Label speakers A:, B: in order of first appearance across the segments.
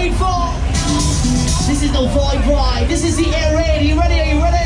A: wait for. This is no vibe ride. This is the air raid. Are you ready? Are you ready?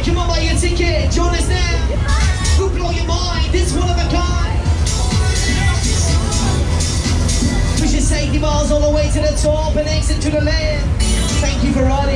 A: Come on, buy your ticket. Join us now. We'll blow your mind. It's one of a kind. Push your safety bars all the way to the top and exit to the land. Thank you for riding.